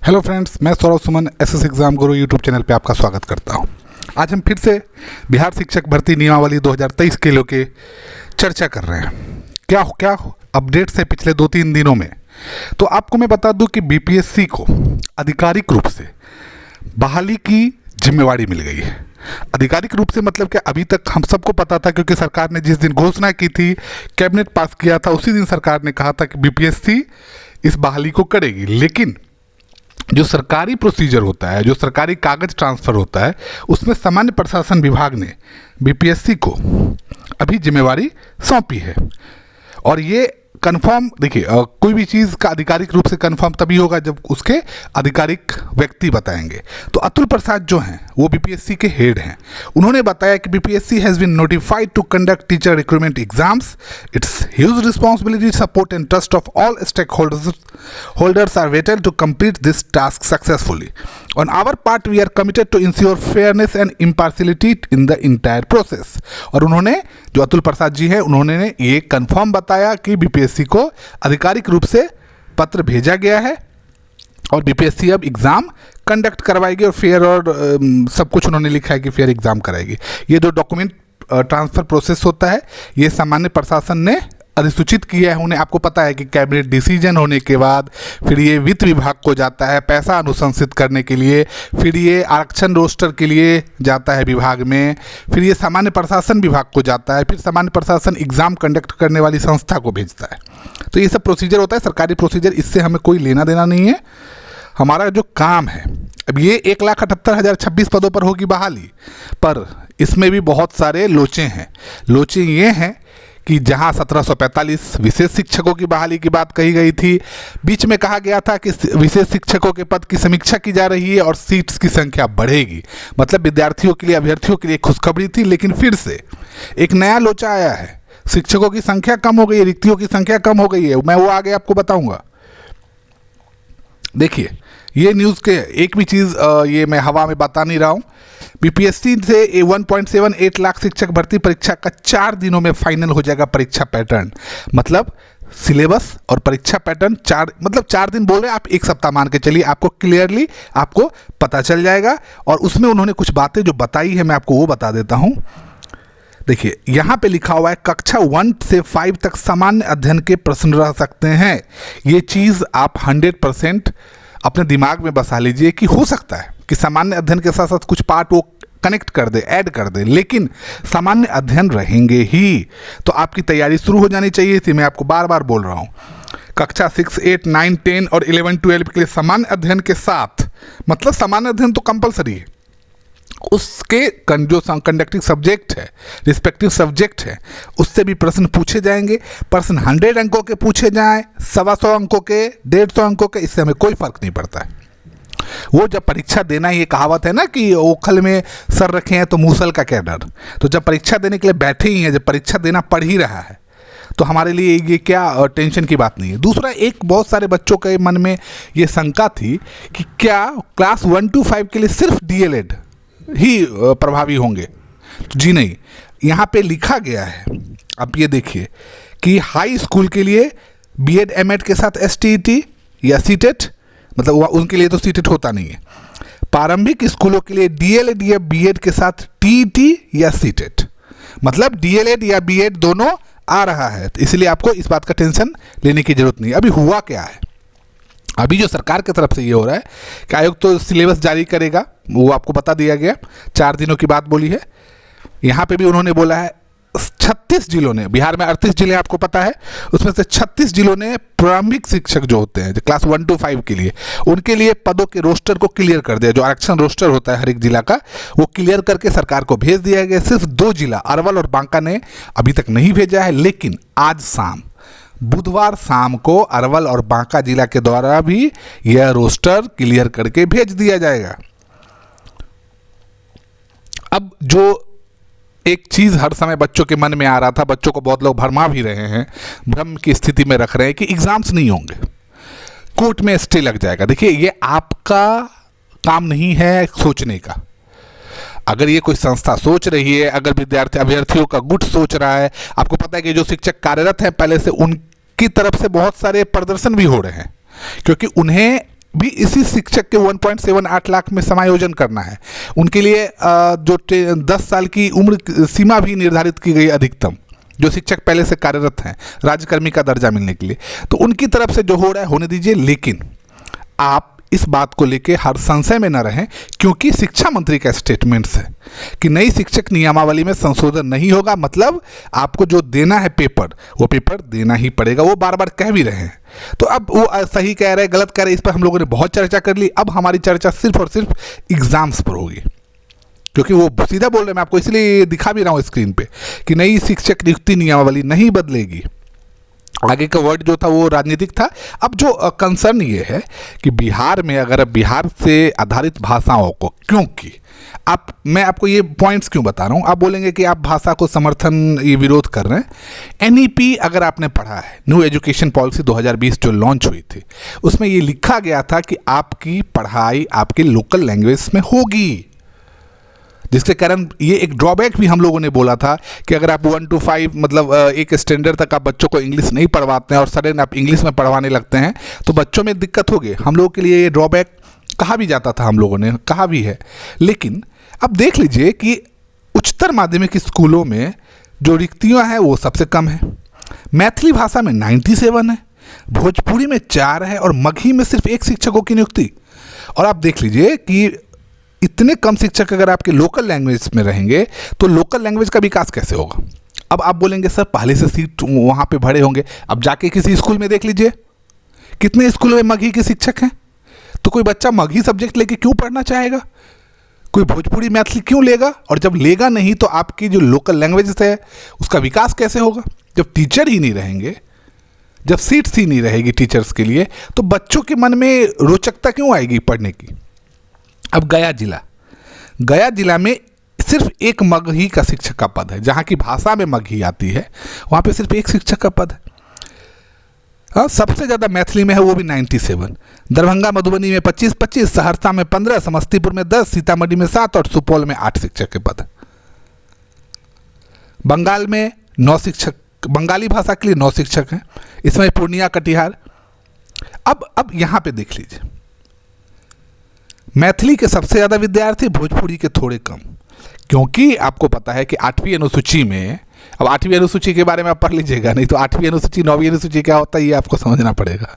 Hello friends, मैं Saurabh Suman SS exam गुरु YouTube channel पे आपका स्वागत करता हूं। आज हम फिर से बिहार शिक्षक भर्ती नियमावली 2023 के लिए चर्चा कर रहे हैं। क्या अपडेट्स है पिछले 2-3 दिनों में। तो आपको मैं बता दूं कि बीपीएससी को आधिकारिक रूप से बहाली की जिम्मेवारी मिल गई है। आधिकारिक रूप से मतलब कि अभी तक हम सबको पता था, क्योंकि सरकार ने जिस दिन घोषणा की थी, कैबिनेट पास किया था, उसी दिन सरकार ने कहा था कि बीपीएससी इस बहाली को करेगी। लेकिन जो सरकारी प्रोसीजर होता है, जो सरकारी कागज ट्रांसफ़र होता है, उसमें सामान्य प्रशासन विभाग ने बीपीएससी को अभी जिम्मेवारी सौंपी है। और ये कंफर्म, देखिए कोई भी चीज़ का आधिकारिक रूप से कंफर्म तभी होगा जब उसके आधिकारिक व्यक्ति बताएंगे। तो अतुल प्रसाद जो हैं वो बीपीएससी के हेड हैं। उन्होंने बताया कि BPSC has been notified to conduct teacher recruitment exams. It's huge responsibility, support and trust of all stake holders are vital to complete this task successfully. On our part, we are committed to ensure fairness and impartiality in the entire process. और उन्होंने, जो अतुल प्रसाद जी हैं, उन्होंने ये confirm बताया कि BPSC को आधिकारिक रूप से पत्र भेजा गया है और बीपीएससी अब एग्ज़ाम कंडक्ट करवाएगी और फेयर और सब कुछ उन्होंने लिखा है कि फेयर एग्ज़ाम कराएगी। ये जो डॉक्यूमेंट ट्रांसफ़र प्रोसेस होता है, ये सामान्य प्रशासन ने अधिसूचित किया है उन्हें। आपको पता है कि कैबिनेट डिसीजन होने के बाद फिर ये वित्त विभाग को जाता है पैसा अनुशंसित करने के लिए, फिर ये आरक्षण रोस्टर के लिए जाता है विभाग में, फिर ये सामान्य प्रशासन विभाग को जाता है, फिर सामान्य प्रशासन एग्ज़ाम कंडक्ट करने वाली संस्था को भेजता है। तो ये सब प्रोसीजर होता है, सरकारी प्रोसीजर, इससे हमें कोई लेना देना नहीं है। हमारा जो काम है, अब ये 1,78,026 पदों पर होगी बहाली, पर इसमें भी बहुत सारे लोचे हैं। लोचे ये हैं कि जहां 1745 विशेष शिक्षकों की बहाली की बात कही गई थी, बीच में कहा गया था कि विशेष शिक्षकों के पद की समीक्षा की जा रही है और सीट्स की संख्या बढ़ेगी। मतलब विद्यार्थियों के लिए, अभ्यर्थियों के लिए खुशखबरी थी। लेकिन फिर से एक नया लोचा आया है, शिक्षकों की संख्या कम हो गई है, रिक्तियों की संख्या कम हो गई है। मैं वो आगे आपको बताऊंगा। देखिए, ये न्यूज़ के एक भी चीज़ ये मैं हवा में बता नहीं रहा हूँ। बीपीएससी से 1.78 लाख शिक्षक भर्ती परीक्षा का 4 दिनों में फाइनल हो जाएगा परीक्षा पैटर्न। मतलब सिलेबस और परीक्षा पैटर्न 4 दिन बोल रहे हैं, आप 1 सप्ताह मान के चलिए, आपको क्लियरली आपको पता चल जाएगा। और उसमें उन्होंने कुछ बातें जो बताई है, मैं आपको वो बता देता हूँ। देखिए, यहाँ पे लिखा हुआ है कक्षा 1 से 5 तक सामान्य अध्ययन के प्रश्न रह सकते हैं। ये चीज़ आप 100% अपने दिमाग में बसा लीजिए कि हो सकता है कि सामान्य अध्ययन के साथ साथ कुछ पार्ट वो कनेक्ट कर दे, ऐड कर दे, लेकिन सामान्य अध्ययन रहेंगे ही। तो आपकी तैयारी शुरू हो जानी चाहिए थी। मैं आपको बार बार बोल रहा हूँ, कक्षा 6, 8, 9, 10 और 11, 12 के लिए सामान्य अध्ययन के साथ, मतलब सामान्य अध्ययन तो कंपलसरी है, उसके जो कंडक्टिंग सब्जेक्ट है, रिस्पेक्टिव सब्जेक्ट है, उससे भी प्रश्न पूछे जाएंगे। प्रश्न 100 अंकों के पूछे जाएं, 125 अंकों के, 150 अंकों के, इससे हमें कोई फर्क नहीं पड़ता है। वो जब परीक्षा देना, ये कहावत है ना कि ओखल में सर रखे हैं तो मूसल का क्या डर। तो जब परीक्षा देने के लिए बैठे ही हैं, जब परीक्षा देना पड़ ही रहा है, तो हमारे लिए ये क्या टेंशन की बात नहीं है। दूसरा, एक बहुत सारे बच्चों के मन में ये शंका थी कि क्या क्लास 1 to 5 के लिए सिर्फ डीएलएड ही प्रभावी होंगे। जी नहीं, यहाँ पे लिखा गया है, आप ये देखिए कि हाई स्कूल के लिए बीएड एमएड के साथ एसटीईटी या सीटेट, मतलब उनके लिए तो सीटेट होता नहीं है। प्रारंभिक स्कूलों के लिए डीएलएड या बीएड के साथ टीईटी या सीटेट, मतलब डीएलएड या बीएड दोनों आ रहा है। तो इसलिए आपको इस बात का टेंशन लेने की जरूरत नहीं। अभी हुआ क्या है, अभी जो सरकार की तरफ से ये हो रहा है कि आयोग तो सिलेबस जारी करेगा, वो आपको बता दिया गया, 4 दिनों की बात बोली है। यहाँ पे भी उन्होंने बोला है 36 जिलों ने, बिहार में 38 जिले आपको पता है, उसमें से 36 जिलों ने प्रारंभिक शिक्षक जो होते हैं, जो क्लास 1 to 5 के लिए, उनके लिए पदों के रोस्टर को क्लियर कर दिया। जो आरक्षण रोस्टर होता है हर एक जिला का, वो क्लियर करके सरकार को भेज दिया गया। सिर्फ 2 जिला, अरवल और बांका, ने अभी तक नहीं भेजा है। लेकिन आज शाम, बुधवार शाम को अरवल और बांका जिला के द्वारा भी यह रोस्टर क्लियर करके भेज दिया जाएगा। अब जो एक चीज़ हर समय बच्चों के मन में आ रहा था, बच्चों को बहुत लोग भरमा भी रहे हैं, भ्रम की स्थिति में रख रहे हैं कि एग्जाम्स नहीं होंगे, कोर्ट में स्टे लग जाएगा। देखिए, ये आपका काम नहीं है सोचने का। अगर ये कोई संस्था सोच रही है, अगर विद्यार्थी अभ्यर्थियों का गुट सोच रहा है, आपको पता है कि जो शिक्षक कार्यरत हैं पहले से, उनकी तरफ से बहुत सारे प्रदर्शन भी हो रहे हैं, क्योंकि उन्हें भी इसी शिक्षक के 1.78 लाख में समायोजन करना है। उनके लिए जो 10 साल की उम्र सीमा भी निर्धारित की गई अधिकतम, जो शिक्षक पहले से कार्यरत हैं राज्यकर्मी का दर्जा मिलने के लिए। तो उनकी तरफ से जो हो रहा है होने दीजिए, लेकिन आप इस बात को लेके हर संशय में न रहें, क्योंकि शिक्षा मंत्री का स्टेटमेंट्स है कि नई शिक्षक नियमावली में संशोधन नहीं होगा, मतलब आपको जो देना है पेपर, वो पेपर देना ही पड़ेगा। वो बार बार कह भी रहे हैं। तो अब वो सही कह रहे हैं गलत कह रहे हैं, इस पर हम लोगों ने बहुत चर्चा कर ली। अब हमारी चर्चा सिर्फ और सिर्फ एग्जाम्स पर होगी, क्योंकि वो सीधा बोल रहे हैं। मैं आपको इसलिए दिखा भी रहा हूँ स्क्रीन पे कि नई शिक्षक नियुक्ति नियमावली नहीं बदलेगी। आगे का वर्ड जो था वो राजनीतिक था। अब जो कंसर्न ये है कि बिहार में अगर बिहार से आधारित भाषाओं को, क्योंकि मैं आपको ये पॉइंट्स क्यों बता रहा हूँ, आप बोलेंगे कि आप भाषा को समर्थन ये विरोध कर रहे हैं। एनईपी अगर आपने पढ़ा है, न्यू एजुकेशन पॉलिसी 2020 जो लॉन्च हुई थी, उसमें ये लिखा गया था कि आपकी पढ़ाई आपके लोकल लैंग्वेज में होगी, जिसके कारण ये एक ड्रॉबैक भी हम लोगों ने बोला था कि अगर आप 1 to 5 मतलब एक स्टैंडर्ड तक आप बच्चों को इंग्लिश नहीं पढ़वाते हैं और सडन आप इंग्लिश में पढ़वाने लगते हैं तो बच्चों में दिक्कत होगी। हम लोगों के लिए ये ड्रॉबैक कहा भी जाता था, हम लोगों ने कहा भी है। लेकिन अब देख लीजिए कि उच्चतर माध्यमिक स्कूलों में जो रिक्तियाँ हैं वो सबसे कम है। मैथिली भाषा में 97 है, भोजपुरी में 4 है और मगही में सिर्फ 1 शिक्षकों की नियुक्ति। और आप देख लीजिए कि इतने कम शिक्षक अगर आपके लोकल लैंग्वेज में रहेंगे तो लोकल लैंग्वेज का विकास कैसे होगा। अब आप बोलेंगे सर पहले से सीट वहाँ पे भरे होंगे। अब जाके किसी स्कूल में देख लीजिए कितने स्कूल में मगही के शिक्षक हैं, तो कोई बच्चा मगही सब्जेक्ट लेके क्यों पढ़ना चाहेगा, कोई भोजपुरी मैथिली क्यों लेगा। और जब लेगा नहीं तो आपकी जो लोकल लैंग्वेज है उसका विकास कैसे होगा। जब टीचर ही नहीं रहेंगे, जब सीट्स ही नहीं रहेगी टीचर्स के लिए, तो बच्चों के मन में रोचकता क्यों आएगी पढ़ने की। अब गया जिला में सिर्फ 1 मगही का शिक्षक का पद है, जहाँ की भाषा में मगही आती है वहाँ पे सिर्फ 1 शिक्षक का पद है। हाँ, सबसे ज़्यादा मैथिली में है, वो भी 97। दरभंगा मधुबनी में 25, सहरसा में 15, समस्तीपुर में 10, सीतामढ़ी में 7 और सुपौल में 8 शिक्षक के पद है। बंगाल में 9 शिक्षक, बंगाली भाषा के लिए 9 शिक्षक हैं, इसमें पूर्णिया कटिहार। अब यहाँ पे देख लीजिए, मैथिली के सबसे ज़्यादा विद्यार्थी, भोजपुरी के थोड़े कम, क्योंकि आपको पता है कि 8वीं अनुसूची में, अब 8वीं अनुसूची के बारे में आप पढ़ लीजिएगा, नहीं तो 8वीं अनुसूची 9वीं अनुसूची क्या होता है ये आपको समझना पड़ेगा।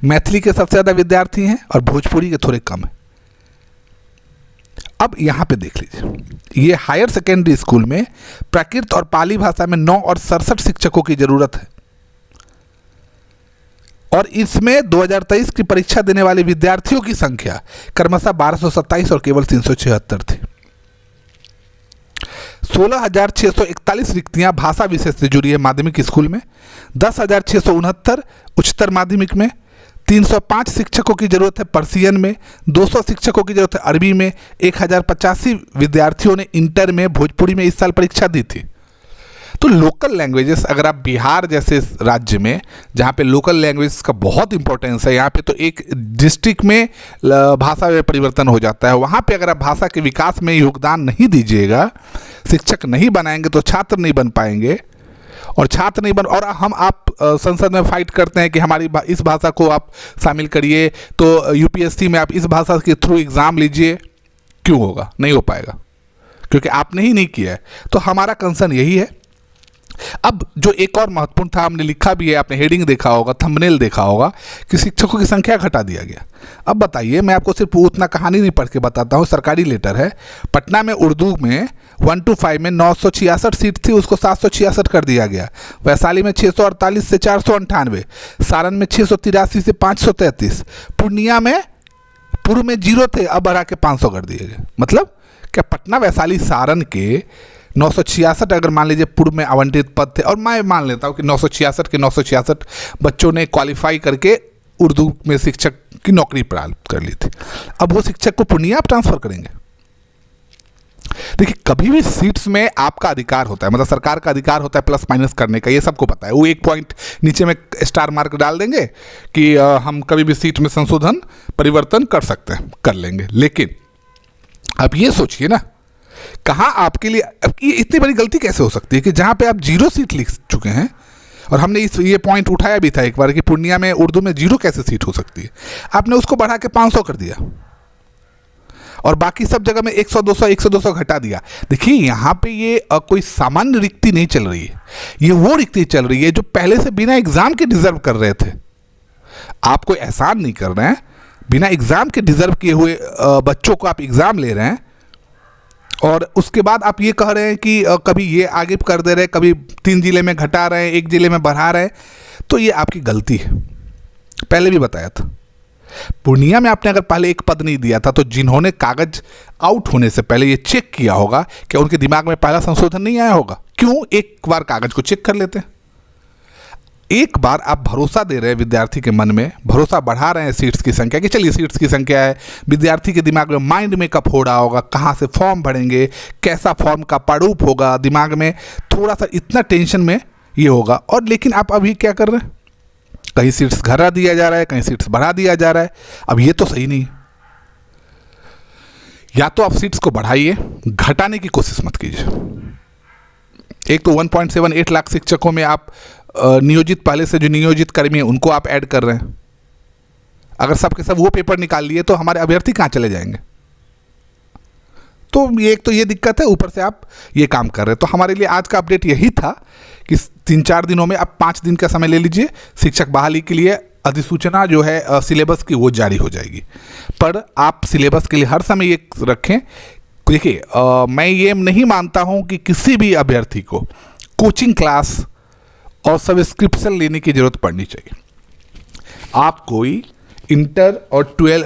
मैथिली के सबसे ज़्यादा विद्यार्थी हैं और भोजपुरी के थोड़े कम हैं। अब यहाँ पे देख लीजिए, ये हायर सेकेंडरी स्कूल में प्राकृत और पाली भाषा में 9 और 67 शिक्षकों की जरूरत है, और इसमें 2023 की परीक्षा देने वाले विद्यार्थियों की संख्या क्रमशः 1227 और केवल 376 थी। 16,641 रिक्तियां भाषा विषय से जुड़ी है माध्यमिक स्कूल में, 10,669 उच्चतर माध्यमिक में, 305 शिक्षकों की जरूरत है पर्सियन में, 200 शिक्षकों की जरूरत है अरबी में, 1085 विद्यार्थियों ने इंटर में भोजपुरी में इस साल परीक्षा दी थी। तो लोकल लैंग्वेजेस, अगर आप बिहार जैसे राज्य में जहाँ पे लोकल लैंग्वेज का बहुत इंपॉर्टेंस है, यहाँ पे तो एक डिस्ट्रिक्ट में भाषा में परिवर्तन हो जाता है, वहाँ पे अगर आप भाषा के विकास में योगदान नहीं दीजिएगा, शिक्षक नहीं बनाएंगे तो छात्र नहीं बन पाएंगे, और छात्र नहीं बन, और आप संसद में फाइट करते हैं कि हमारी इस भाषा को आप शामिल करिए, तो यूपीएससी में आप इस भाषा के थ्रू एग्ज़ाम लीजिए, क्यों होगा, नहीं हो पाएगा, क्योंकि आपने ही नहीं किया है। तो हमारा कंसर्न यही है। अब जो एक और महत्वपूर्ण था, हमने लिखा भी है, आपने हेडिंग देखा होगा, थंबनेल देखा होगा कि शिक्षकों की संख्या घटा दिया गया। अब बताइए, मैं आपको सिर्फ उतना कहानी नहीं पढ़ के बताता हूँ, सरकारी लेटर है। पटना में उर्दू में 1 to 5 में 966 सीट थी, उसको 766 कर दिया गया। वैशाली में 648 से 498, सारण में 683 से 533, पूर्णिया में पूर्व में 0 थे, अब बढ़ा के 500 कर दिए गए। मतलब क्या पटना, वैशाली, सारण के 966 अगर मान लीजिए पूर्व में आवंटित पद थे, और मैं मान लेता हूँ कि 966 के 966 बच्चों ने क्वालिफाई करके उर्दू में शिक्षक की नौकरी प्राप्त कर ली थी, अब वो शिक्षक को पूर्णिया आप ट्रांसफर करेंगे। देखिए, कभी भी सीट्स में आपका अधिकार होता है, मतलब सरकार का अधिकार होता है प्लस माइनस करने का, ये सबको पता है। वो एक पॉइंट नीचे में स्टार मार्क डाल देंगे कि हम कभी भी सीट में संशोधन परिवर्तन कर सकते हैं, कर लेंगे। लेकिन अब ये सोचिए ना, कहाँ आपके लिए अब ये इतनी बड़ी गलती कैसे हो सकती है कि जहाँ पे आप 0 सीट लिख चुके हैं, और हमने ये पॉइंट उठाया भी था एक बार कि पूर्णिया में उर्दू में 0 कैसे सीट हो सकती है। आपने उसको बढ़ा के 500 कर दिया और बाकी सब जगह में 100-200 घटा दिया। देखिए यहाँ पे ये कोई सामान्य रिक्ति नहीं चल रही है, ये वो रिक्ति चल रही है जो पहले से बिना एग्जाम के डिजर्व कर रहे थे। आप कोई एहसान नहीं कर रहे हैं, बिना एग्जाम के डिजर्व किए हुए बच्चों को आप एग्जाम ले रहे हैं और उसके बाद आप ये कह रहे हैं कि कभी ये आगे कर दे रहे हैं, कभी 3 जिले में घटा रहे हैं, 1 जिले में बढ़ा रहे हैं, तो ये आपकी गलती है। पहले भी बताया था, पूर्णिया में आपने अगर पहले एक पद नहीं दिया था तो जिन्होंने कागज आउट होने से पहले ये चेक किया होगा कि उनके दिमाग में पहला संशोधन नहीं आया होगा। क्यों एक बार कागज को चेक कर लेते हैं। एक बार आप भरोसा दे रहे हैं विद्यार्थी के मन में, भरोसा बढ़ा रहे हैं सीट्स की संख्या कि चलिए सीट्स की संख्या है, विद्यार्थी के दिमाग में माइंड मेकअप हो रहा होगा, कहाँ से फॉर्म भरेंगे, कैसा फॉर्म का प्रारूप होगा, दिमाग में थोड़ा सा इतना टेंशन में ये होगा। और लेकिन आप अभी क्या कर रहे हैं, कहीं सीट्स घटा दिया जा रहा है, कहीं सीट्स बढ़ा दिया जा रहा है। अब ये तो सही नहीं। या तो आप सीट्स को बढ़ाइए, घटाने की कोशिश मत कीजिए। एक तो 1.78 लाख शिक्षकों में आप नियोजित, पहले से जो नियोजित कर्मी हैं उनको आप ऐड कर रहे हैं। अगर सबके सब वो पेपर निकाल लिए तो हमारे अभ्यर्थी कहाँ चले जाएंगे। तो ये एक तो ये दिक्कत है, ऊपर से आप ये काम कर रहे हैं। तो हमारे लिए आज का अपडेट यही था कि 3-4 दिनों में आप 5 दिन का समय ले लीजिए। शिक्षक बहाली के लिए अधिसूचना जो है सिलेबस की वो जारी हो जाएगी, पर आप सिलेबस के लिए हर समय ये रखें। देखिए मैं ये नहीं मानता हूँ कि किसी भी अभ्यर्थी को कोचिंग क्लास और सब्सक्रिप्शन लेने की ज़रूरत पड़नी चाहिए। आप कोई इंटर और 12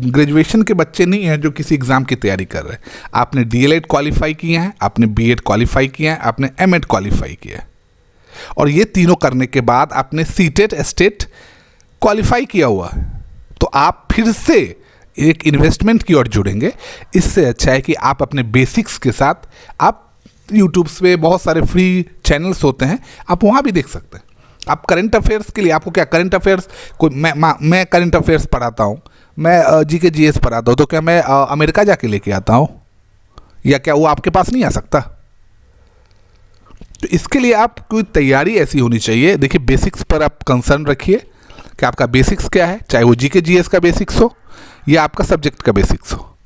ग्रेजुएशन के बच्चे नहीं हैं जो किसी एग्ज़ाम की तैयारी कर रहे हैं। आपने डीएलएड क्वालिफाई किया है, आपने बीएड क्वालिफाई किया है, आपने एमएड क्वालिफाई किया है, और ये तीनों करने के बाद आपने सीटेट स्टेट क्वालिफाई किया हुआ है। तो आप फिर से एक इन्वेस्टमेंट की ओर जुड़ेंगे। इससे अच्छा है कि आप अपने बेसिक्स के साथ, आप यूट्यूब्स पे बहुत सारे फ्री चैनल्स होते हैं, आप वहाँ भी देख सकते हैं। आप करंट अफेयर्स के लिए आपको क्या करंट अफेयर्स, कोई मैं करंट अफेयर्स पढ़ाता हूँ, मैं जीके जीएस पढ़ाता हूँ, तो क्या मैं अमेरिका जाके लेके आता हूँ, या क्या वो आपके पास नहीं आ सकता। तो इसके लिए आप कोई तैयारी ऐसी होनी चाहिए। देखिए बेसिक्स पर आप कंसर्न रखिए कि आपका बेसिक्स क्या है, चाहे वो जीके जीएस का बेसिक्स हो या आपका सब्जेक्ट का बेसिक्स हो।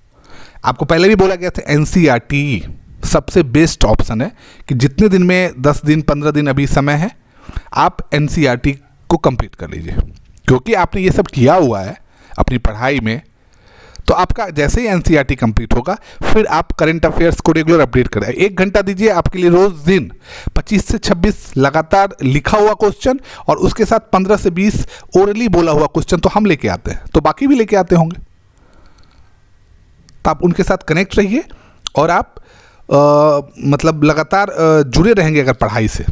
आपको पहले भी बोला गया था एनसीईआरटी सबसे बेस्ट ऑप्शन है कि जितने दिन में 10 दिन 15 दिन अभी समय है, आप एनसीईआरटी को कंप्लीट कर लीजिए, क्योंकि आपने ये सब किया हुआ है अपनी पढ़ाई में। तो आपका जैसे ही एनसीईआरटी कंप्लीट होगा फिर आप करंट अफेयर्स को रेगुलर अपडेट करें। 1 घंटा दीजिए, आपके लिए रोज दिन 25 से 26 लगातार लिखा हुआ क्वेश्चन और उसके साथ 15 से 20 ओरली बोला हुआ क्वेश्चन तो हम लेके आते हैं, तो बाकी भी लेके आते होंगे। तो आप उनके साथ कनेक्ट रहिए और आप मतलब लगातार जुड़े रहेंगे। अगर पढ़ाई से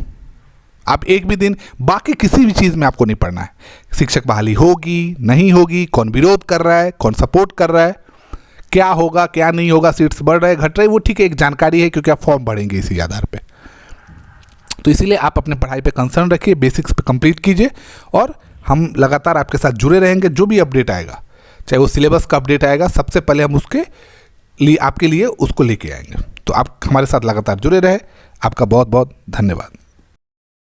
आप एक भी दिन बाकी किसी भी चीज़ में आपको नहीं पढ़ना है, शिक्षक बहाली होगी नहीं होगी, कौन विरोध कर रहा है, कौन सपोर्ट कर रहा है, क्या होगा क्या नहीं होगा, सीट्स बढ़ रहे घट रहे, वो ठीक है एक जानकारी है, क्योंकि आप फॉर्म भरेंगे इसी आधार पे। तो इसीलिए आप अपने पढ़ाई पे कंसर्न रखिए, बेसिक्स पे कंप्लीट कीजिए और हम लगातार आपके साथ जुड़े रहेंगे। जो भी अपडेट आएगा, चाहे वो सिलेबस का अपडेट आएगा, सबसे पहले हम उसके लिए आपके लिए उसको लेके आएंगे। तो आप हमारे साथ लगातार जुड़े रहे। आपका बहुत बहुत धन्यवाद।